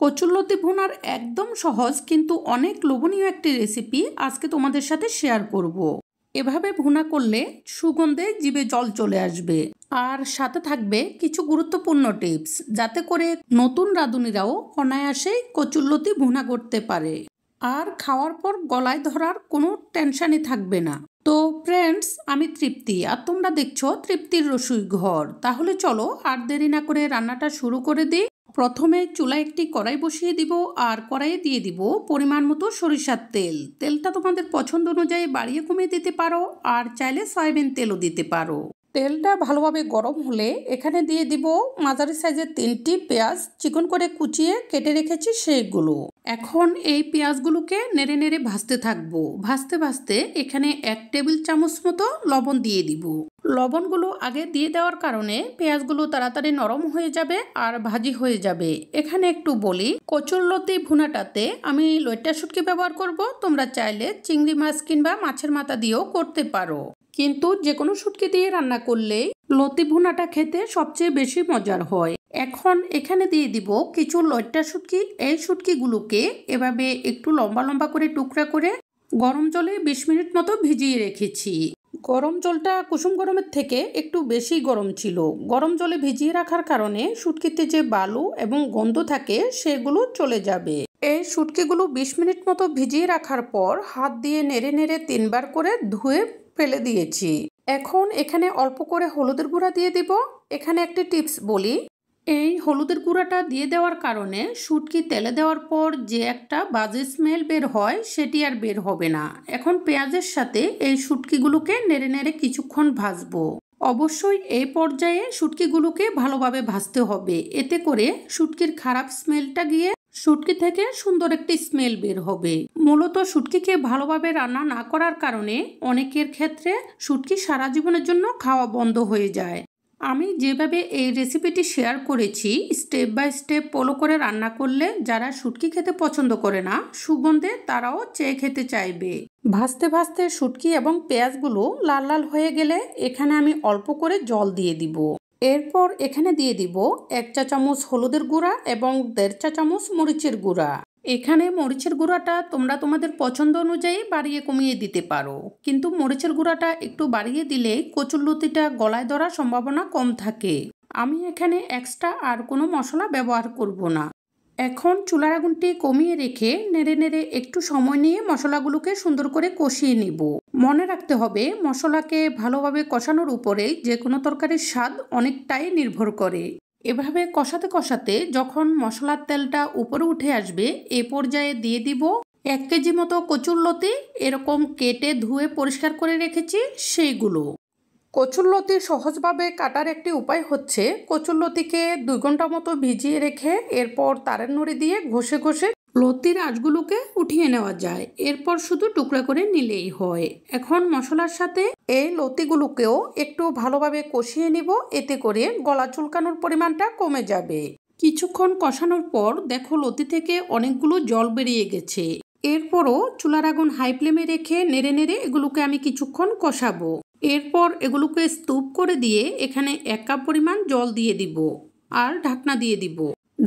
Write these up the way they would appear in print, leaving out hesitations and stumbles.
কচুরলতি ভুনার একদম সহজ কিন্তু অনেক লোভনীয় একটি রেসিপি আজকে তোমাদের সাথে শেয়ার করব। এভাবে ভুনা করলে সুগন্ধে জিভে জল চলে আসবে, আর সাথে থাকবে কিছু গুরুত্বপূর্ণ টিপস, যাতে করে নতুন রাঁধুনিরাও অনায়াসেই কচুরলতি ভুনা করতে পারে আর খাওয়ার পর গলায় ধরার কোনো টেনশনই থাকবে না। তো ফ্রেন্ডস, আমি তৃপ্তি আর তোমরা দেখছো তৃপ্তির রসুই ঘর। তাহলে চলো আর দেরি না করে রান্নাটা শুরু করে দিই। প্রথমে চুলায় একটি কড়াই বসিয়ে দিব, আর কড়াইয়ে দিয়ে দিব পরিমাণ মতো সরিষার তেল। তেলটা তোমাদের পছন্দ অনুযায়ী বাড়িয়ে কমিয়ে দিতে পারো, আর চাইলে সয়াবিন তেলও দিতে পারো। তেলটা ভালোভাবে গরম হলে এখানে দিয়ে দিব মাঝারি সাইজের 3টি পেঁয়াজ, চিকন করে কুচিয়ে কেটে রেখেছি সেইগুলো। এখন এই পেঁয়াজগুলোকে নেড়ে নেড়ে ভাজতে থাকবো। ভাজতে ভাজতে এখানে 1 টেবিল চামচ মতো লবণ দিয়ে দিব। লবণগুলো আগে দিয়ে দেওয়ার কারণে পেঁয়াজগুলো তাড়াতাড়ি নরম হয়ে যাবে আর ভাজি হয়ে যাবে। এখানে একটু বলি, কচুরলতি ভুনাটাতে আমি লইট্টা শুটকি ব্যবহার করব। তোমরা চাইলে চিংড়ি মাছ কিংবা মাছের মাথা দিয়েও করতে পারো, কিন্তু যে কোনো শুটকি দিয়ে রান্না করলে লতি ভুনাটা খেতে সবচেয়ে বেশি মজার হয়। এখন এখানে দিয়ে দিব কিছু লইট্টা শুটকি। এই শুটকিগুলোকে এভাবে একটু লম্বা লম্বা করে টুকরা করে গরম জলে 20 মিনিট মতো ভিজিয়ে রেখেছি। গরম জলটা কুসুম গরমের থেকে একটু বেশি গরম ছিল। গরম জলে ভিজিয়ে রাখার কারণে শুটকিতে যে বালু এবং গন্ধ থাকে সেগুলো চলে যাবে। এই শুটকিগুলো 20 মিনিট মতো ভিজিয়ে রাখার পর হাত দিয়ে নেড়ে নেড়ে 3বার করে ধুয়ে ফেলে দিয়েছি। এখন এখানে অল্প করে হলুদের গুঁড়া দিয়ে দিব। এখানে একটি টিপস বলি, এই হলুদের গুঁড়াটা দিয়ে দেওয়ার কারণে শুটকি তেলে দেওয়ার পর যে একটা বাজে স্মেল বের হয় সেটি আর বের হবে না। এখন পেঁয়াজের সাথে এই শুটকিগুলোকে নেড়ে নেড়ে কিছুক্ষণ ভাজবো। অবশ্যই এই পর্যায়ে শুটকিগুলোকে ভালোভাবে ভাজতে হবে, এতে করে শুটকির খারাপ স্মেলটা গিয়ে শুটকি থেকে সুন্দর একটি স্মেল বের হবে। মূলত শুটকিকে ভালোভাবে রান্না না করার কারণে অনেকের ক্ষেত্রে শুটকি সারা জীবনের জন্য খাওয়া বন্ধ হয়ে যায়। আমি যেভাবে এই রেসিপিটি শেয়ার করেছি, স্টেপ বাই স্টেপ ফলো করে রান্না করলে যারা শুটকি খেতে পছন্দ করে না, সুগন্ধে তারাও চেয়ে খেতে চাইবে। ভাজতে ভাজতে শুটকি এবং পেঁয়াজগুলো লাল লাল হয়ে গেলে এখানে আমি অল্প করে জল দিয়ে দিব। এরপর এখানে দিয়ে দিব 1 চা চামচ হলুদের গুঁড়া এবং 1.5 চা চামচ মরিচের গুঁড়া। এখানে মরিচের গুঁড়াটা তোমরা তোমাদের পছন্দ অনুযায়ী বাড়িয়ে কমিয়ে দিতে পারো, কিন্তু মরিচের গুঁড়াটা একটু বাড়িয়ে দিলে কচুরলতিটা গলায় ধরার সম্ভাবনা কম থাকে। আমি এখানে এক্সট্রা আর কোনো মশলা ব্যবহার করব না। এখন চুলার আগুনটি কমিয়ে রেখে নেড়ে নেড়ে একটু সময় নিয়ে মশলাগুলোকে সুন্দর করে কষিয়ে নিব। মনে রাখতে হবে, মশলাকে ভালোভাবে কষানোর উপরেই যে কোনো তরকারির স্বাদ অনেকটাই নির্ভর করে। এভাবে কষাতে কষাতে যখন মশলার তেলটা উপরে উঠে আসবে, এ পর্যায়ে দিয়ে দিব 1 কেজি মতো কচুরলতি, এরকম কেটে ধুয়ে পরিষ্কার করে রেখেছি সেইগুলো। কচুরলতি সহজভাবে কাটার একটি উপায় হচ্ছে, কচুরলতিকে 2 ঘন্টা মতো ভিজিয়ে রেখে এরপর তারের নুড়ি দিয়ে ঘষে ঘষে লতির আঁশগুলোকে উঠিয়ে নেওয়া যায়। এরপর শুধু টুকরা করে নিলেই হয়। এখন মশলার সাথে এই লতিগুলোকেও একটু ভালোভাবে কষিয়ে নিব, এতে করে গলা চুলকানোর পরিমাণটা কমে যাবে। কিছুক্ষণ কষানোর পর দেখো লতি থেকে অনেকগুলো জল বেরিয়ে গেছে। এরপরও চুলার আগুন হাই ফ্লেমে রেখে নেড়ে নেড়ে এগুলোকে আমি কিছুক্ষণ কষাবো। এরপর এগুলোকে স্তূপ করে দিয়ে এখানে 1 কাপ পরিমাণ জল দিয়ে দিব আর ঢাকনা দিয়ে দিব।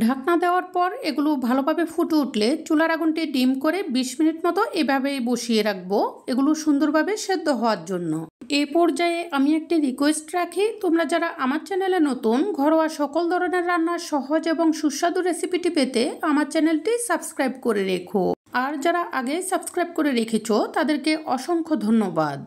ঢাকনা দেওয়ার পর এগুলো ভালোভাবে ফুটে উঠলে চুলার আগুনটি ডিম করে 20 মিনিট মতো এভাবেই বসিয়ে রাখবো, এগুলো সুন্দরভাবে সেদ্ধ হওয়ার জন্য। এই পর্যায়ে আমি একটি রিকোয়েস্ট রাখি, তোমরা যারা আমার চ্যানেলে নতুন, ঘরোয়া সকল ধরনের রান্নার সহজ এবং সুস্বাদু রেসিপিটি পেতে আমার চ্যানেলটি সাবস্ক্রাইব করে রেখো। আর যারা আগে সাবস্ক্রাইব করে রেখেছো তাদেরকে অসংখ্য ধন্যবাদ।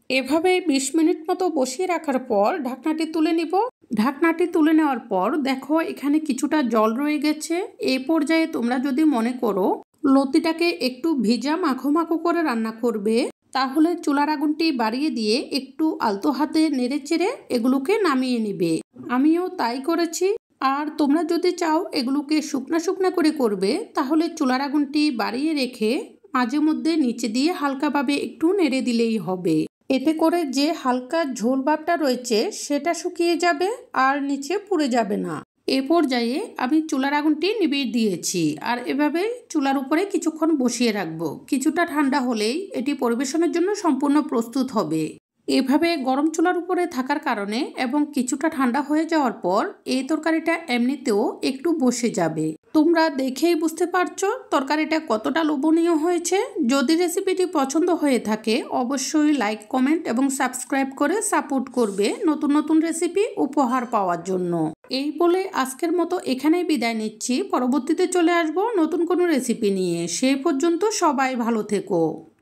এভাবে 20 মিনিট মতো বসিয়ে রাখার পর ঢাকনাটি তুলে নিব। ঢাকনাটি তুলে নেওয়ার পর দেখো এখানে কিছুটা জল রয়ে গেছে। এই পর্যায়ে তোমরা যদি মনে করো লতিটাকে একটু ভিজা মাখো মাখো করে রান্না করবে, তাহলে চুলার আগুনটি বাড়িয়ে দিয়ে একটু আলতো হাতে নেড়ে চেড়ে এগুলোকে নামিয়ে নিবে। আমিও তাই করেছি। আর তোমরা যদি চাও এগুলোকে শুকনা শুকনা করে করবে, তাহলে চুলার আগুনটি বাড়িয়ে রেখে মাঝে মধ্যে নিচে দিয়ে হালকাভাবে একটু নেড়ে দিলেই হবে। এতে করে যে হালকা ঝোল ভাবটা রয়েছে সেটা শুকিয়ে যাবে আর নিচে পুড়ে যাবে না। এ পর্যায়ে আমি চুলার আগুনটি নিভিয়ে দিয়েছি, আর এভাবে চুলার উপরে কিছুক্ষণ বসিয়ে রাখবো। কিছুটা ঠান্ডা হলেই এটি পরিবেশনের জন্য সম্পূর্ণ প্রস্তুত হবে। এভাবে গরম চুলার উপরে থাকার কারণে এবং কিছুটা ঠান্ডা হয়ে যাওয়ার পর এই তরকারিটা এমনিতেও একটু বসে যাবে। তোমরা দেখেই বুঝতে পারছো তরকারিটা কতটা লোভনীয় হয়েছে। যদি রেসিপিটি পছন্দ হয়ে থাকে অবশ্যই লাইক, কমেন্ট এবং সাবস্ক্রাইব করে সাপোর্ট করবে নতুন নতুন রেসিপি উপহার পাওয়ার জন্য। এই বলে আজকের মতো এখানেই বিদায় নিচ্ছি। পরবর্তীতে চলে আসবো নতুন কোনো রেসিপি নিয়ে। সে পর্যন্ত সবাই ভালো থেকো।